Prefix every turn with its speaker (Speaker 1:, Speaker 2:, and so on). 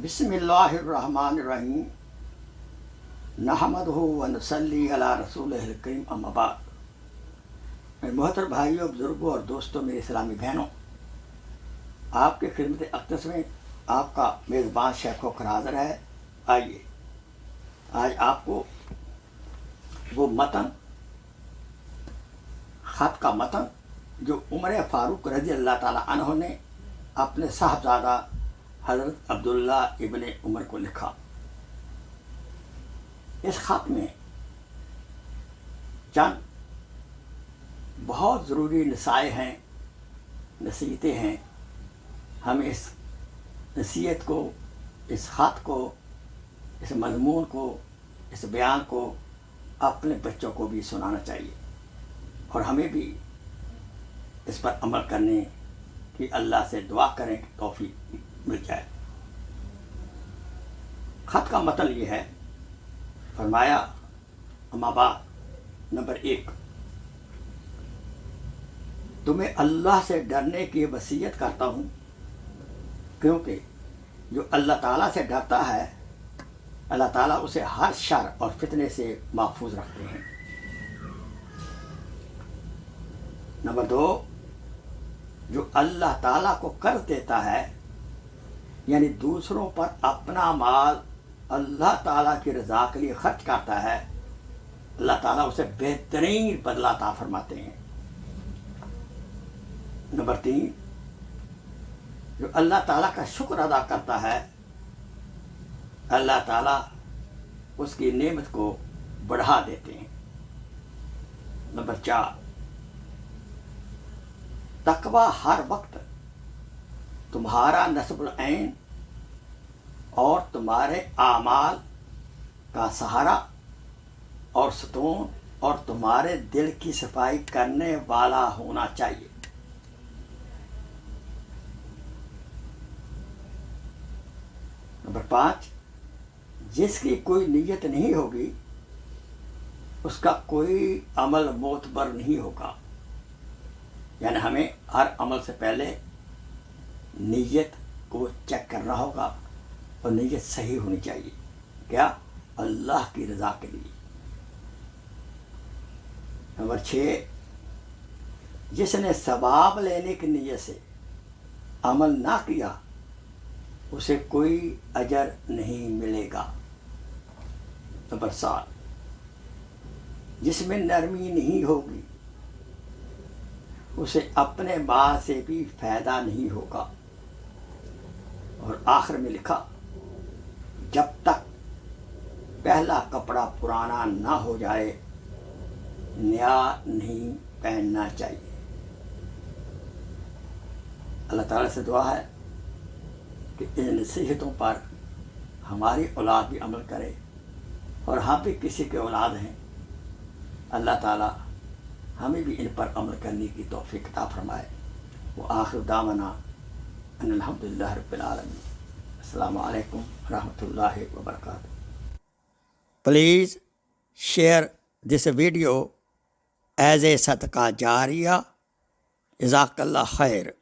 Speaker 1: बिस्मिल्लाहिर्रहमानिर्रहीम नहमदुहु व नसल्ली अला रसूलिहिल करीम अम्मा बाद। मेरे मोहतरम भाइयों, बुजुर्गों और दोस्तों, मेरे इस्लामी बहनों, आपके खिदमत अक़दस में आपका मेज़बान शेख होकर हाज़िर है। आइए आज आपको वो मतन, ख़त का मतन जो उमर फ़ारूक रज़ी अल्लाह ताला अन्हु ने अपने साहबजादा हज़रत अब्दुल्ला इब्ने उमर को लिखा। इस ख़त में चंद बहुत ज़रूरी नसाए हैं, नसीहतें हैं। हम इस नसीहत को, इस ख़त को, इस मज़मून को, इस बयान को अपने बच्चों को भी सुनाना चाहिए और हमें भी इस पर अमल करने की अल्लाह से दुआ करें कि तौफीक मिल जाए। ख़त का मतलब ये है, फरमाया अम्मा बाद नंबर 1, तुम्हें अल्लाह से डरने की वसीयत करता हूँ, क्योंकि जो अल्लाह ताला से डरता है अल्लाह ताला उसे हर शर और फितने से महफूज रखते हैं। नंबर 2, जो अल्लाह ताला को कर्ज देता है यानी दूसरों पर अपना माल अल्लाह ताला की रज़ा के लिए खर्च करता है, अल्लाह ताला उसे बेहतरीन बदला अता फरमाते हैं। नंबर 3, जो अल्लाह ताला का शुक्र अदा करता है, अल्लाह ताला उसकी नेमत को बढ़ा देते हैं। नंबर 4, तकवा हर वक्त तुम्हारा नस्बुल ऐन और तुम्हारे आमाल का सहारा और सतून और तुम्हारे दिल की सफाई करने वाला होना चाहिए। नंबर 5, जिसकी कोई नीयत नहीं होगी उसका कोई अमल मोतबर नहीं होगा। यानी हमें हर अमल से पहले नीयत को चेक करना होगा और नीयत सही होनी चाहिए। क्या? अल्लाह की रज़ा के लिए। नंबर 6, जिसने सवाब लेने की नीयत से अमल ना किया उसे कोई अजर नहीं मिलेगा। नंबर 7, जिसमें नरमी नहीं होगी उसे अपने माल से भी फायदा नहीं होगा। और आखिर में लिखा, जब तक पहला कपड़ा पुराना ना हो जाए नया नहीं पहनना चाहिए। अल्लाह ताला से दुआ है कि इन नसीहतों पर हमारी औलाद भी अमल करे और हम भी किसी के औलाद हैं। अल्लाह ताला हमें भी इन पर अमल करने की तौफीक अता फरमाए। वो आखिर दामना अल्हम्दुलिल्लाह रब्बिल आलमीन। अस्सलामु अलैकुम रहमतुल्लाहि व बरकातुहू। Please share this video as a sadaqah jariyah. Jazakallah khair.